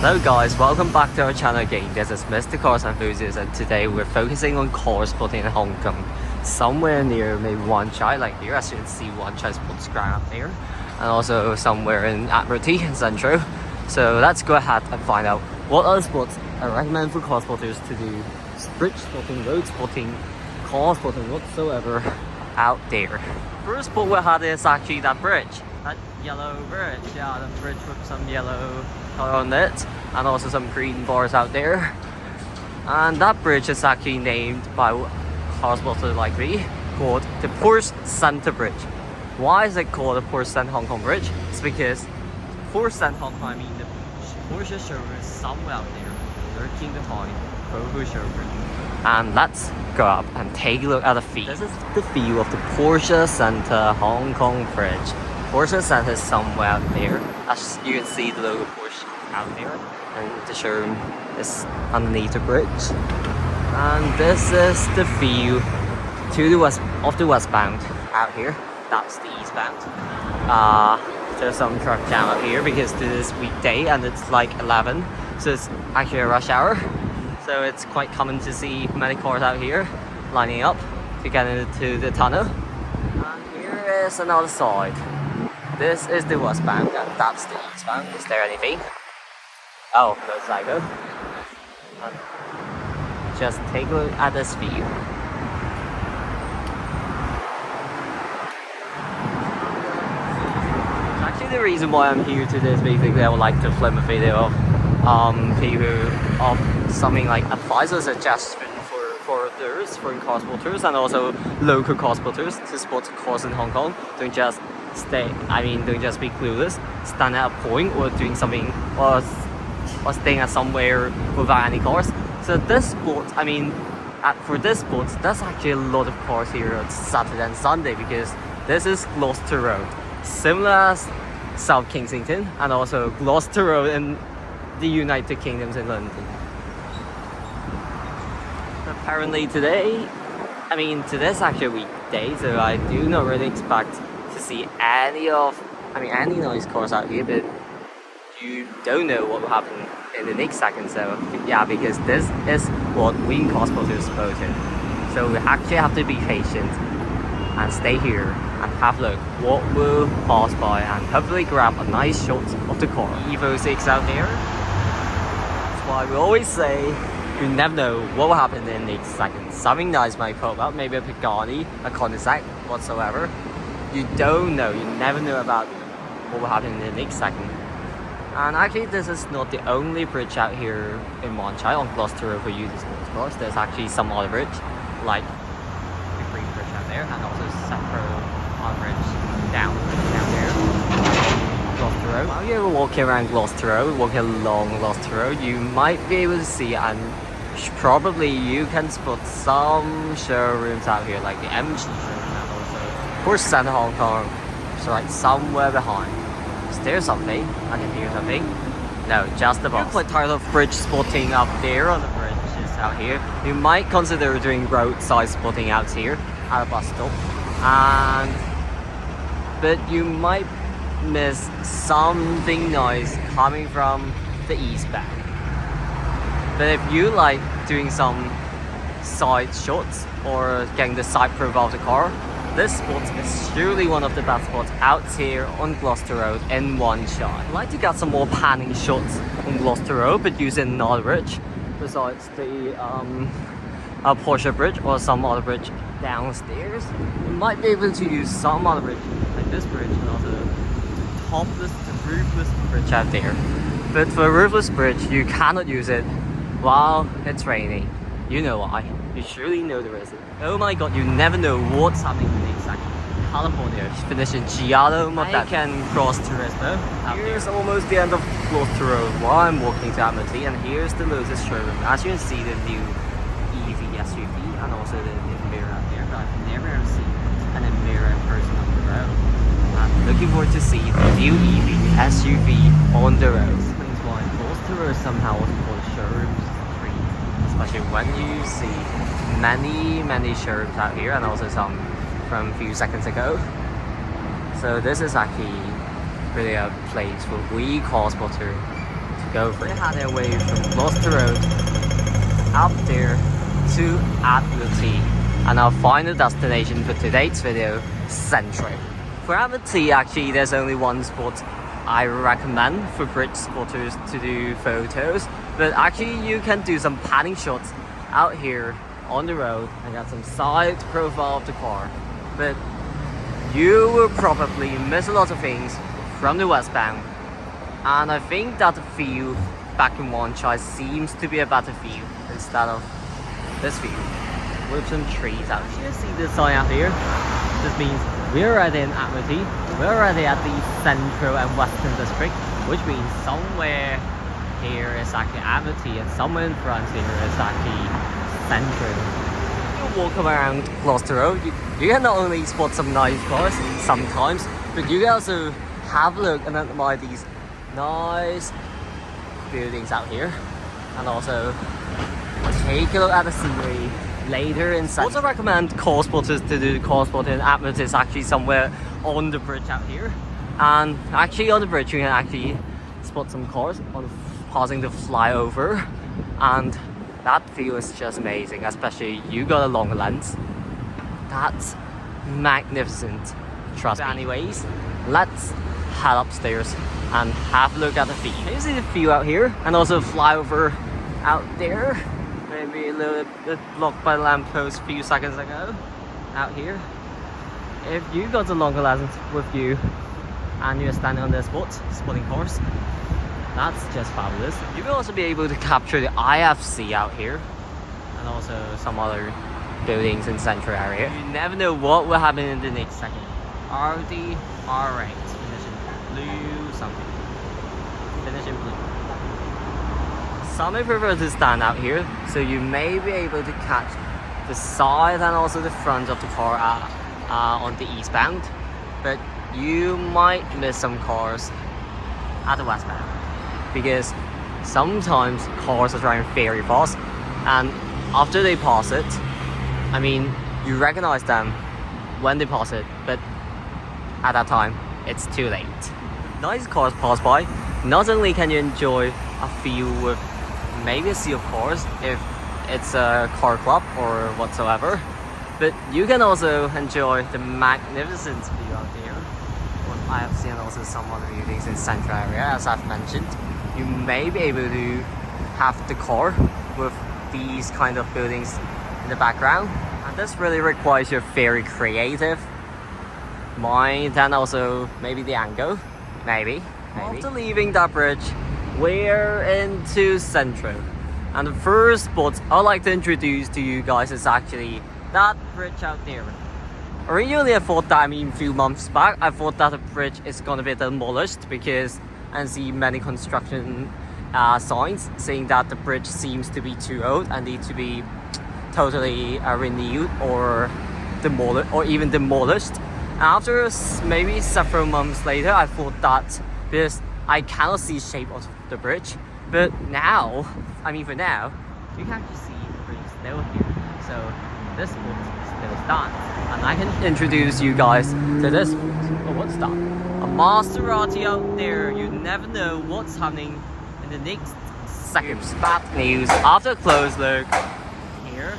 Hello guys, welcome back to our channel again. This is Mr. Cars Enthusiast and today we're focusing on car spotting in Hong Kong. Somewhere near maybe Wan Chai, like here, as you can see Wan Chai Sports Ground up there. And also somewhere in Admiralty in Central. So let's go ahead and find out what other spots I recommend for car spotters to do. Bridge spotting, road spotting, car spotting, whatsoever out there. First spot we had is actually that bridge. That yellow bridge, yeah, the bridge with some yellow color on it and also some green bars out there. And that bridge is actually named by car spotter like me, called the Porsche Center Bridge. Why is it called the Porsche Center Hong Kong Bridge? It's because Porsche Center Hong Kong, I mean the Porsche showroom is somewhere out there, lurking behind Volvo showroom. And let's go up and take a look at the view. This is the view of the Porsche Center Hong Kong Bridge. Porsche Center is somewhere out there. As you can see the logo Porsche out there. And the showroom is underneath the bridge. And this is the view to the westbound out here. That's the eastbound. There's some truck jam out here because this is weekday and it's like 11. So it's actually a rush hour. So it's quite common to see many cars out here lining up to get into the tunnel. And here is another side. This is the westbound and that's the eastbound. Is there anything? Oh, no cycle. Just take a look at this view. Actually, the reason why I'm here today is basically I would like to film a video of people of something like advice or suggestion for others, for car spotters and also local car spotters to spot cars in Hong Kong. Don't just be clueless, stand at a point or doing something or staying at somewhere without any cars. So this spot, for this spot, there's actually a lot of cars here on Saturday and Sunday because this is Gloucester Road, similar as South Kensington and also Gloucester Road in the United Kingdoms in London. Apparently today's actually a weekday, so I do not really expect to see any noise cars out here, but you don't know what will happen in the next second. So yeah, because this is what we car spotters are supposed to. So we actually have to be patient and stay here and have a look what will pass by and hopefully grab a nice shot of the car. Evo 6 out there. That's why we always say you never know what will happen in the next second. Something nice might pop up, maybe a Pagani, a Koenigsegg, whatsoever. You don't know, you never know about what will happen in the next second. And actually this is not the only bridge out here in Wan Chai on Gloucester Road for you to sports cars. There's actually some other bridge, like the Green Bridge out there and also separate other bridge down there. Gloucester Road. While you're walking around Gloucester Road, walking along Gloucester Road, you might be able to see and probably you can spot some showrooms out here like the MG showroom and also Porsche Center Hong Kong. It's right somewhere behind. Is there something? I can hear something. No, just the bus. If you're quite tired of bridge spotting up there on the bridges out here, you might consider doing roadside spotting out here at a bus stop. But you might miss something nice coming from the eastbound. But if you like doing some side shots or getting the side profile of the car, this spot is surely one of the best spots out here on Gloucester Road in Wan Chai. I'd like to get some more panning shots on Gloucester Road, but using another bridge besides the Porsche Bridge or some other bridge downstairs. You might be able to use some other bridge like this bridge and also the roofless bridge out there. But for a roofless bridge, you cannot use it while it's raining. You know why. You surely know the reason. Oh my god, you never know what's happening in the next second. California is finishing Giallo Mortadella. I can cross Turismo. Here's almost the end of Gloucester Road while I'm walking to Admiralty, and here's the Lotus showroom. As you can see, the new EV SUV and also the Emira out there, but I've never ever seen an Emira in person on the road. I'm looking forward to see the new EV SUV on the road. This explains why Gloucester Road somehow was called showrooms free, especially when you see many showrooms out here and also some from a few seconds ago. So this is actually really a place for we car spotter to go for it. Had their way from Gloucester Road up there to Admiralty, and our final destination for today's video, Central. For Admiralty, actually, there's only one spot I recommend for bridge spotters to do photos, but actually you can do some panning shots out here on the road and get some side profile of the car, but you will probably miss a lot of things from the westbound, and I think that the view back in Wan Chai seems to be a better view instead of this view with some trees out here. You see this sign out here? This means we're already in Admiralty. We're already at the Central and Western District, which means somewhere here is actually Admiralty and somewhere in front here is actually Central. You walk around Gloucester Road, you can not only spot some nice cars sometimes, but you can also have a look and admire these nice buildings out here, and also take a look at the scenery later in Central. I also recommend car spotters to do car spotting. Admiralty is actually somewhere on the bridge out here, and actually on the bridge you can actually spot some cars passing the flyover, and that view is just amazing, especially you got a longer lens. That's magnificent, trust me. Anyways, let's head upstairs and have a look at the view. Can you see the view out here? And also flyover out there. Maybe a little bit blocked by the lamppost a few seconds ago. Out here. If you got a longer lens with you and you're standing on the spot, spotting cars, that's just fabulous. You will also be able to capture the IFC out here, and also some other buildings in Central area. You never know what will happen in the next second. RD R8, finishing blue something. Finishing blue. Some may prefer to stand out here, so you may be able to catch the side and also the front of the car on the eastbound, but you might miss some cars at the westbound, because sometimes cars are driving very fast, and after they pass it, I mean, you recognize them when they pass it, but at that time, it's too late. Nice cars pass by. Not only can you enjoy a view with maybe a sea of cars if it's a car club or whatsoever, but you can also enjoy the magnificent view out there with IFC and also some other buildings in Central area. As I've mentioned, you may be able to have the car with these kind of buildings in the background, and this really requires your very creative mind and also maybe the angle, maybe. After leaving that bridge, we're into Central, and the first spot I'd like to introduce to you guys is actually that bridge out there. Originally I thought that, a few months back, I thought that the bridge is gonna be demolished because I see many construction signs saying that the bridge seems to be too old and need to be totally renewed or demolished, or even demolished. After maybe several months later, I thought that because I cannot see the shape of the bridge, but now, for now, you can actually see the bridge still here. So this spot still stands, and I can introduce you guys to this spot. Oh, what's that? A Maserati out there. You never know what's happening in the next second. Bad news. After a close look here,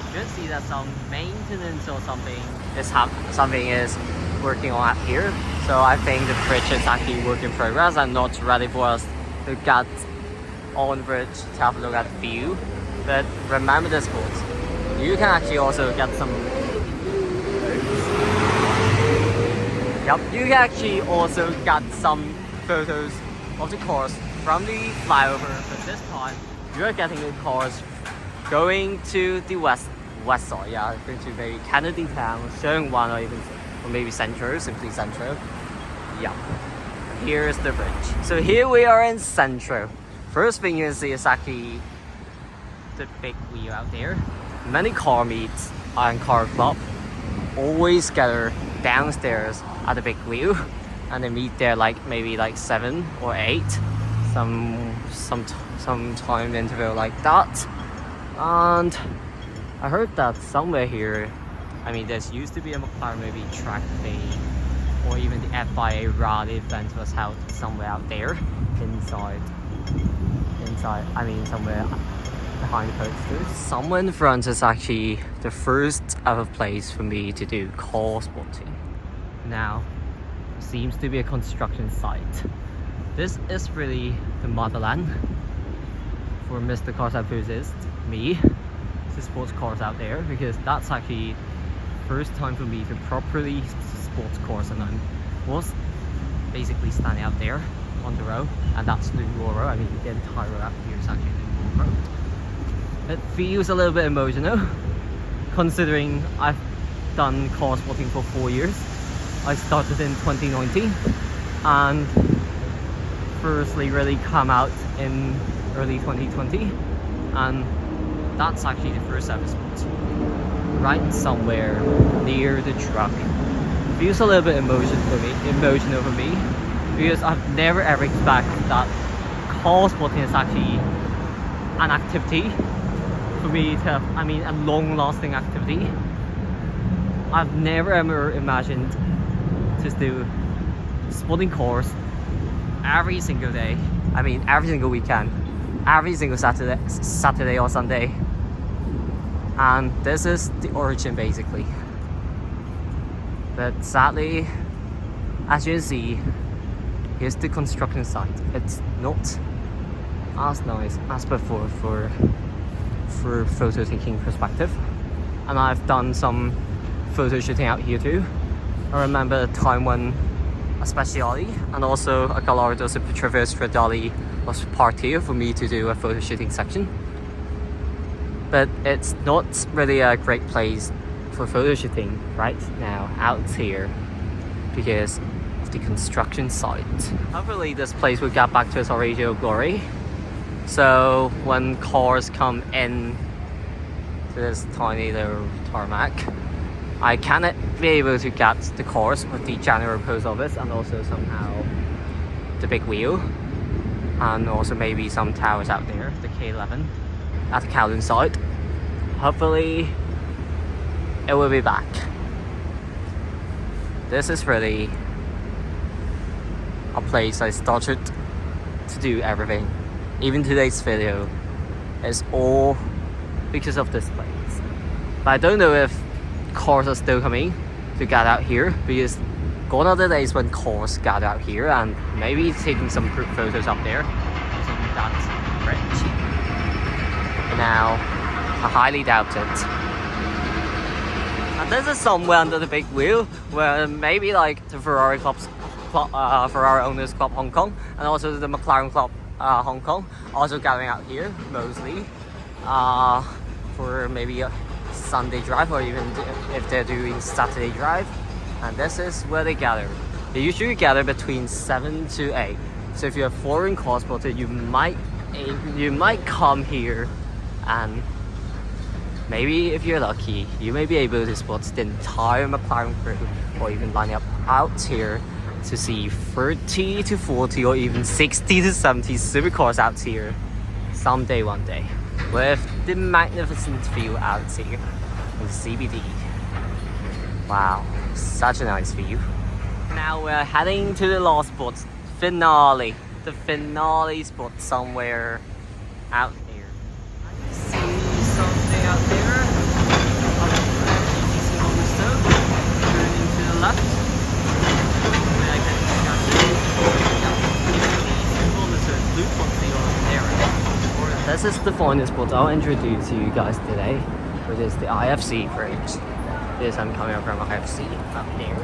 you can see that some maintenance or something is working on here. So I think the bridge is actually work in progress and not ready for us to get on the bridge to have a look at the view. But remember this spot. You can actually also get some. Yep, you can actually also get some photos of the cars from the flyover, but this time you're getting the cars going to the west side, going to maybe Kennedy Town, Sheung Wan, or maybe Central, simply Central. Yeah, here's the bridge. So here we are in Central. First thing you can see is actually the big wheel out there. Many car meets and car club always gather downstairs at the big wheel, and they meet there maybe 7 or 8, some time interval like that. And I heard that somewhere here, there's used to be a McLaren maybe track day, or even the FIA rally event was held somewhere out there inside inside, I mean somewhere behind the posters. Somewhere in front is actually the first ever place for me to do car spotting. Now, it seems to be a construction site. This is really the motherland for Mr. Cars Enthusiast, me, to sport cars out there, because that's actually first time for me to properly sport cars, and I was basically standing out there on the road, and that's the Road. I mean, the entire road out here is actually the Road. It feels a little bit emotional, considering I've done car spotting for 4 years. I started in 2019, and firstly really come out in early 2020, and that's actually the first ever spot. Right somewhere near the truck. Feels a little bit emotional for me, because I've never ever expected that car spotting is actually an activity for me to have, I mean, a long-lasting activity. I've never ever imagined to do spotting cars every single day. I mean, every single weekend, every single Saturday or Sunday. And this is the origin basically. But sadly, as you can see, here's the construction site. It's not as nice as before for photo taking perspective. And I've done some photo shooting out here too. I remember the time when Speciale and also a Gallardo Super Traverse Stradale was parked here for me to do a photo shooting section. But it's not really a great place for photo shooting right now out here because of the construction site. Hopefully this place will get back to its original glory. So when cars come in to this tiny little tarmac, I cannot be able to get the cars with the general post office and also somehow the big wheel and also maybe some towers out there, the K11 at the Kowloon site. Hopefully it will be back. This is really a place I started to do everything. Even today's video is all because of this place. But I don't know if cars are still coming to get out here, because gone are the days when cars got out here and maybe taking some group photos up there using that bridge. Now, I highly doubt it. And this is somewhere under the big wheel where maybe like the Ferrari Ferrari Owners Club Hong Kong and also the McLaren Club Hong Kong also gathering out here mostly for maybe a Sunday drive, or even if they're doing Saturday drive. And this is where they gather. They usually gather between 7 to 8. So if you're a foreign car spotter, you might come here, and maybe if you're lucky, you may be able to spot the entire McLaren crew, or even line up out here to see 30 to 40 or even 60 to 70 supercars out here someday, one day, with the magnificent view out here in the CBD. Wow, such a nice view. Now we're heading to the last spot, finale. The finale spot somewhere out here. I see something out there. On the stove, turning to the left. This is the final spot I'll introduce you guys today, which is the IFC bridge. This I'm coming up from IFC up there.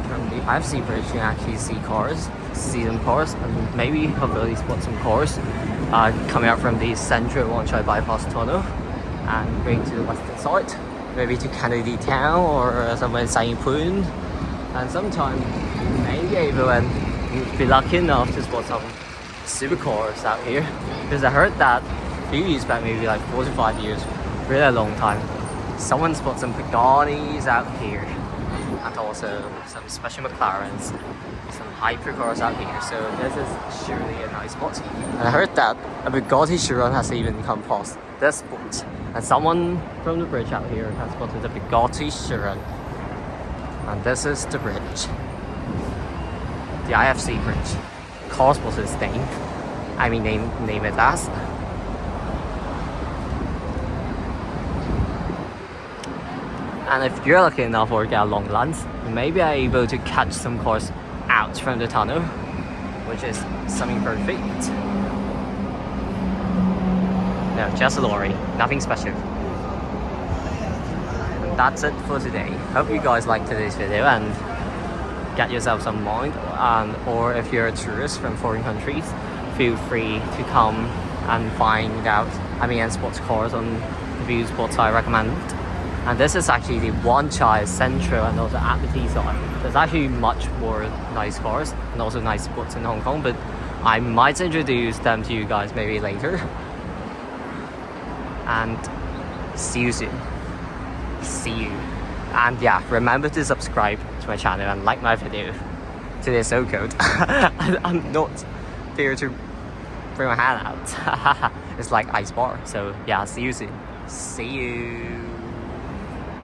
From the IFC bridge you can actually see cars, see some cars, and maybe hopefully spot some cars coming out from the central Wan Chai bypass tunnel and going to the western side, maybe to Kennedy Town or somewhere in Sai Pun. And sometime you may be able and be lucky enough to spot some supercars out here, because I heard that a few years back, maybe like 4 to 5 years, really a long time, someone spotted some Pagani's out here and also some special McLarens, some hypercars out here. So this is surely a nice spot. And I heard that a Bugatti Chiron has even come past this spot, and someone from the bridge out here has spotted a Bugatti Chiron. And this is the bridge, the IFC bridge. Car spotters thing. name it as. And if you're lucky enough or get a long lunch, you may be able to catch some cars out from the tunnel, which is something perfect. No, just a lorry, nothing special. And that's it for today. Hope you guys liked today's video and get yourself some mind. Or if you're a tourist from foreign countries, feel free to come and find out and sports cars on the few spots I recommend. And this is actually the Wan Chai Central and also at the T-side. There's actually much more nice cars and also nice spots in Hong Kong, but I might introduce them to you guys maybe later. And see you soon. See you. And yeah, remember to subscribe to my channel and like my video. Today's so cold. I'm not there to bring my hand out. It's like ice bar. So yeah, see you soon. See you.